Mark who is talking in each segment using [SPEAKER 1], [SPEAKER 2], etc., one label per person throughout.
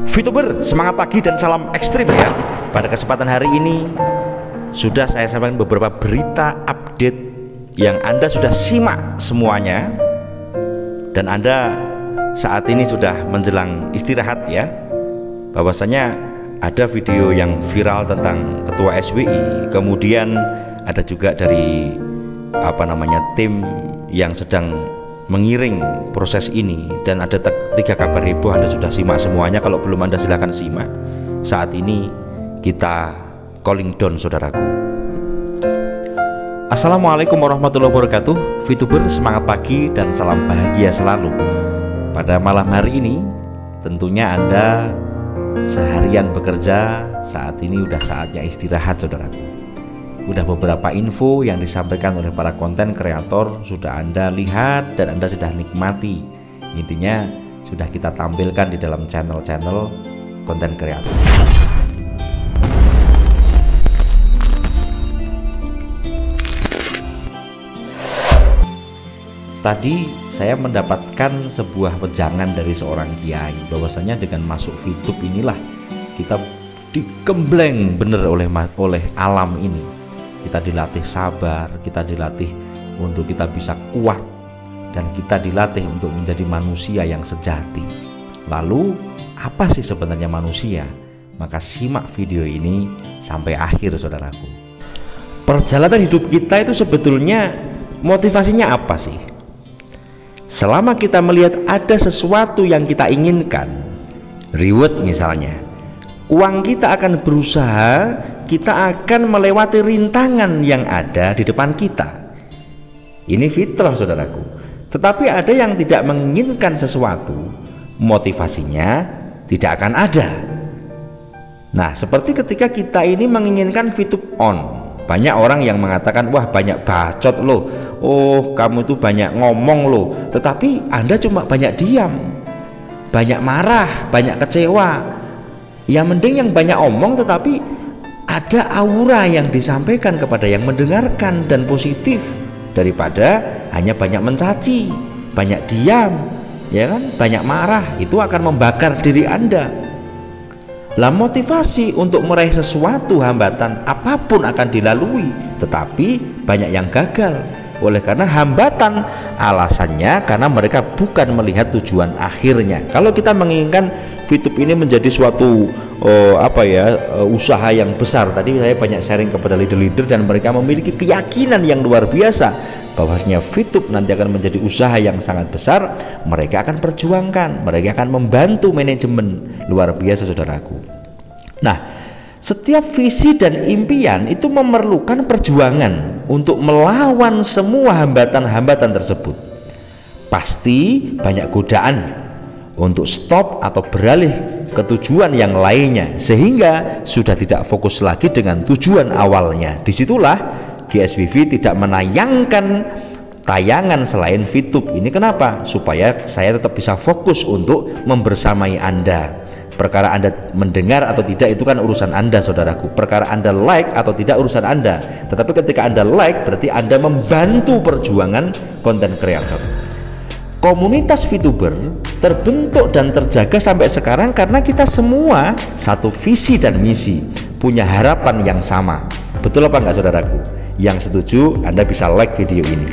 [SPEAKER 1] VTuber, semangat pagi dan salam ekstrim ya. Pada kesempatan hari ini sudah saya sampaikan beberapa berita update yang Anda sudah simak semuanya, dan Anda saat ini sudah menjelang istirahat ya. Bahwasanya ada video yang viral tentang Ketua SWI, kemudian ada juga dari tim yang sedang mengiring proses ini, dan ada 3 kabar heboh. Anda sudah simak semuanya. Kalau belum, Anda silahkan simak. Saat ini kita calling down, saudaraku. Assalamualaikum warahmatullahi wabarakatuh. VTuber, semangat pagi dan salam bahagia selalu. Pada malam hari ini tentunya Anda seharian bekerja, saat ini udah saatnya istirahat, saudaraku. Udah beberapa info yang disampaikan oleh para konten kreator sudah Anda lihat dan Anda sudah nikmati. Intinya sudah kita tampilkan di dalam channel-channel konten kreator. Tadi saya mendapatkan sebuah wejangan dari seorang kiai, bahwasanya dengan masuk VTube inilah kita digembleng bener oleh alam ini. Kita dilatih sabar, kita dilatih untuk kita bisa kuat, dan kita dilatih untuk menjadi manusia yang sejati. Lalu apa sih sebenarnya manusia? Maka simak video ini sampai akhir, saudaraku. Perjalanan hidup kita itu sebetulnya motivasinya apa sih? Selama kita melihat ada sesuatu yang kita inginkan, reward misalnya, uang kita akan berusaha, kita akan melewati rintangan yang ada di depan kita. Ini fitrah, saudaraku. Tetapi ada yang tidak menginginkan sesuatu, motivasinya tidak akan ada. Nah, seperti ketika kita ini menginginkan VTube on, banyak orang yang mengatakan, wah banyak bacot loh, oh kamu itu banyak ngomong loh, tetapi Anda cuma banyak diam, banyak marah, banyak kecewa. Ya mending yang banyak omong tetapi ada aura yang disampaikan kepada yang mendengarkan dan positif, daripada hanya banyak mencaci, banyak diam, ya kan, banyak marah. Itu akan membakar diri Anda. Lah, motivasi untuk meraih sesuatu, hambatan apapun akan dilalui, tetapi banyak yang gagal. Oleh karena hambatan, alasannya karena mereka bukan melihat tujuan akhirnya. Kalau kita menginginkan VTube ini menjadi suatu usaha yang besar, tadi saya banyak sharing kepada leader-leader dan mereka memiliki keyakinan yang luar biasa bahwasanya VTube nanti akan menjadi usaha yang sangat besar. Mereka akan perjuangkan, mereka akan membantu manajemen, luar biasa, saudaraku. Nah, setiap visi dan impian itu memerlukan perjuangan untuk melawan semua hambatan-hambatan tersebut. Pasti banyak godaan untuk stop atau beralih ke tujuan yang lainnya, sehingga sudah tidak fokus lagi dengan tujuan awalnya. Disitulah GSWV tidak menayangkan tayangan selain VTube ini. Kenapa? Supaya saya tetap bisa fokus untuk membersamai Anda. Perkara Anda mendengar atau tidak itu kan urusan Anda, saudaraku. Perkara Anda like atau tidak urusan Anda. Tetapi ketika Anda like, berarti Anda membantu perjuangan konten kreator. Komunitas VTuber terbentuk dan terjaga sampai sekarang karena kita semua satu visi dan misi, punya harapan yang sama. Betul apa enggak, saudaraku? Yang setuju, Anda bisa like video ini.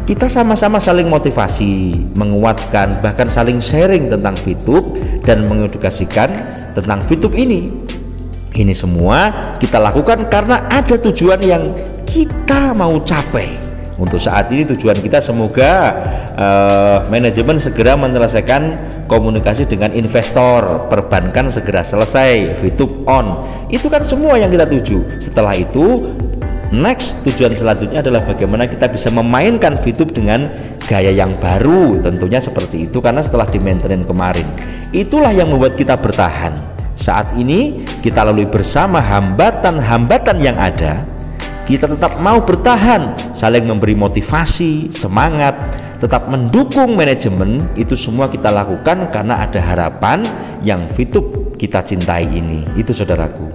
[SPEAKER 1] Kita sama-sama saling motivasi, menguatkan, bahkan saling sharing tentang VTube dan mengedukasikan tentang VTube ini. Ini semua kita lakukan karena ada tujuan yang kita mau capai. Untuk saat ini tujuan kita semoga manajemen segera menyelesaikan komunikasi dengan investor, perbankan segera selesai, VTube on. Itu kan semua yang kita tuju. Setelah itu, next tujuan selanjutnya adalah bagaimana kita bisa memainkan VTube dengan gaya yang baru. Tentunya seperti itu, karena setelah di-maintain kemarin, itulah yang membuat kita bertahan. Saat ini kita lalui bersama hambatan-hambatan yang ada. Kita tetap mau bertahan, saling memberi motivasi, semangat, tetap mendukung manajemen. Itu semua kita lakukan karena ada harapan yang VTube kita cintai ini. Itu, saudaraku.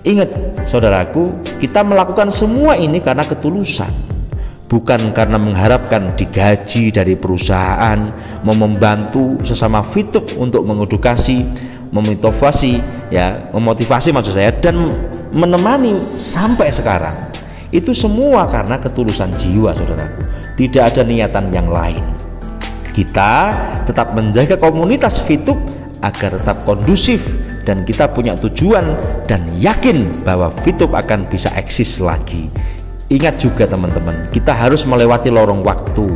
[SPEAKER 1] Ingat, saudaraku, kita melakukan semua ini karena ketulusan, bukan karena mengharapkan digaji dari perusahaan, mau membantu sesama VTube untuk mengedukasi memotivasi maksud saya, dan menemani sampai sekarang. Itu semua karena ketulusan jiwa, saudaraku. Tidak ada niatan yang lain. Kita tetap menjaga komunitas Fitup agar tetap kondusif, dan kita punya tujuan dan yakin bahwa Fitup akan bisa eksis lagi. Ingat juga teman-teman, kita harus melewati lorong waktu.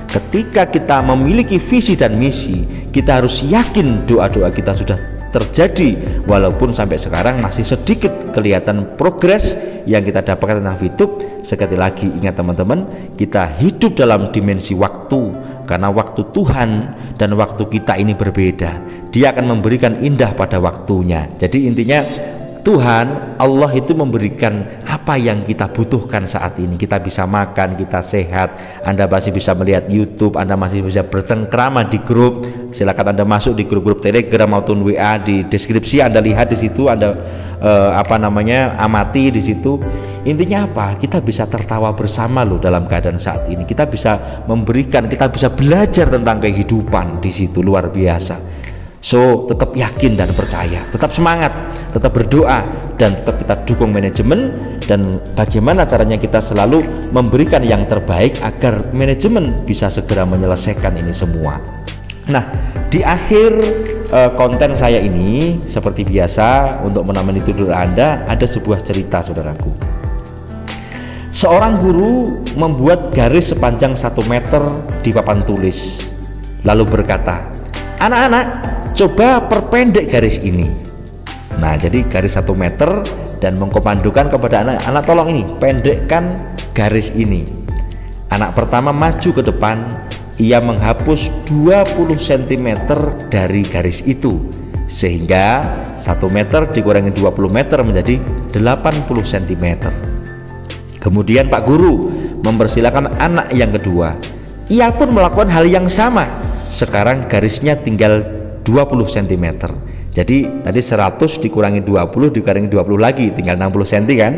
[SPEAKER 1] Ketika kita memiliki visi dan misi, kita harus yakin doa-doa kita sudah terjadi, walaupun sampai sekarang masih sedikit kelihatan progres yang kita dapatkan tentang Fitup. Sekali lagi ingat teman-teman, kita hidup dalam dimensi waktu, karena waktu Tuhan dan waktu kita ini berbeda. Dia akan memberikan indah pada waktunya. Jadi intinya Tuhan, Allah itu memberikan apa yang kita butuhkan saat ini. Kita bisa makan, kita sehat, Anda masih bisa melihat YouTube, Anda masih bisa bercengkrama di grup. Silakan Anda masuk di grup-grup Telegram maupun WA, di deskripsi Anda lihat di situ, Anda amati di situ. Intinya apa? Kita bisa tertawa bersama loh dalam keadaan saat ini. Kita bisa memberikan, kita bisa belajar tentang kehidupan di situ, luar biasa. So, tetap yakin dan percaya, tetap semangat, tetap berdoa, dan tetap kita dukung manajemen. Dan bagaimana caranya kita selalu memberikan yang terbaik agar manajemen bisa segera menyelesaikan ini semua. Nah, di akhir konten saya ini, seperti biasa untuk menemani tidur Anda, ada sebuah cerita, saudaraku. Seorang guru membuat garis sepanjang 1 meter di papan tulis, lalu berkata, "Anak-anak, coba perpendek garis ini." Nah, jadi garis 1 meter, dan mengkomandokan kepada anak-anak, tolong ini, pendekkan garis ini. Anak pertama maju ke depan, ia menghapus 20 cm dari garis itu, sehingga 1 meter dikurangi 20 meter menjadi 80 cm. Kemudian Pak Guru mempersilakan anak yang kedua, ia pun melakukan hal yang sama. Sekarang garisnya tinggal 20 cm. Jadi tadi 100 dikurangi 20 dikurangi 20 lagi, tinggal 60 cm kan.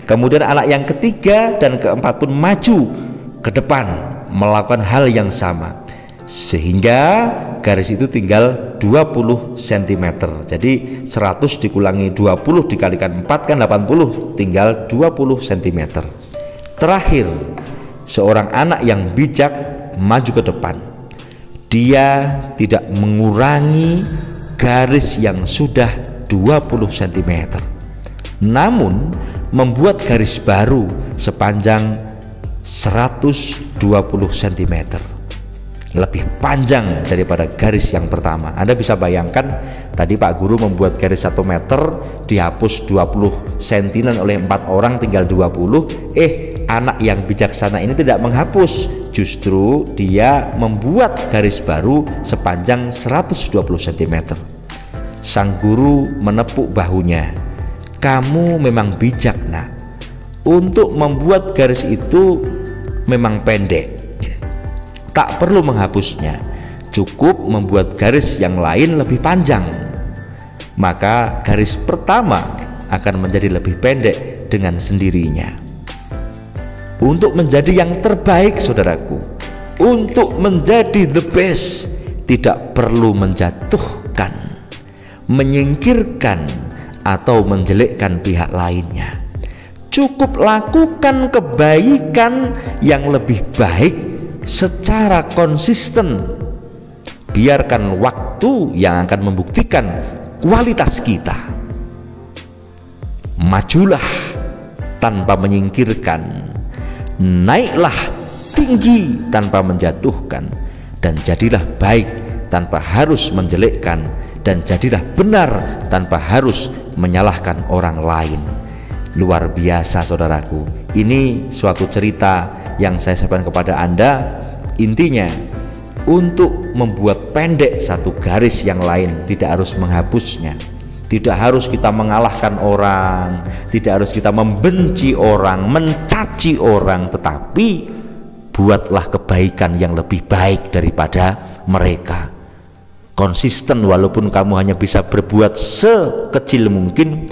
[SPEAKER 1] Kemudian anak yang ketiga dan keempat pun maju ke depan melakukan hal yang sama, sehingga garis itu tinggal 20 cm. Jadi 100 dikurangi 20 dikalikan 4 kan 80, tinggal 20 cm. Terakhir, seorang anak yang bijak maju ke depan. Dia tidak mengurangi garis yang sudah 20 cm, namun membuat garis baru sepanjang 120 cm, lebih panjang daripada garis yang pertama. Anda bisa bayangkan, tadi Pak Guru membuat garis 1 meter, dihapus 20 cm oleh 4 orang, tinggal 20. Anak yang bijaksana ini tidak menghapus, justru dia membuat garis baru sepanjang 120 cm. Sang guru menepuk bahunya. "Kamu memang bijak, Nak. Untuk membuat garis itu memang pendek. Tak perlu menghapusnya, cukup membuat garis yang lain lebih panjang. Maka garis pertama akan menjadi lebih pendek dengan sendirinya." Untuk menjadi yang terbaik, saudaraku, untuk menjadi the best, tidak perlu menjatuhkan, menyingkirkan, atau menjelekkan pihak lainnya. Cukup lakukan kebaikan yang lebih baik secara konsisten. Biarkan waktu yang akan membuktikan kualitas kita. Majulah tanpa menyingkirkan, naiklah tinggi tanpa menjatuhkan, dan jadilah baik tanpa harus menjelekkan, dan jadilah benar tanpa harus menyalahkan orang lain. Luar biasa, saudaraku. Ini suatu cerita yang saya sampaikan kepada Anda. Intinya, untuk membuat pendek satu garis yang lain, tidak harus menghapusnya, tidak harus kita mengalahkan orang, tidak harus kita membenci orang, mencaci orang, tetapi buatlah kebaikan yang lebih baik daripada mereka. Konsisten, walaupun kamu hanya bisa berbuat sekecil mungkin,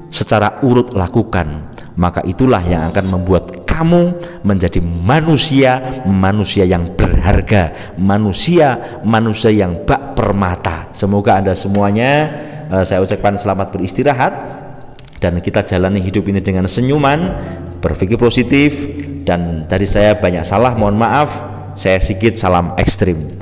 [SPEAKER 1] secara urut lakukan, maka itulah yang akan membuat kamu menjadi manusia yang berharga, manusia yang bak permata. Semoga Anda semuanya saya ucapkan selamat beristirahat, dan kita jalani hidup ini dengan senyuman, berpikir positif. Dan dari saya banyak salah, mohon maaf. Saya Sigit, salam ekstrim.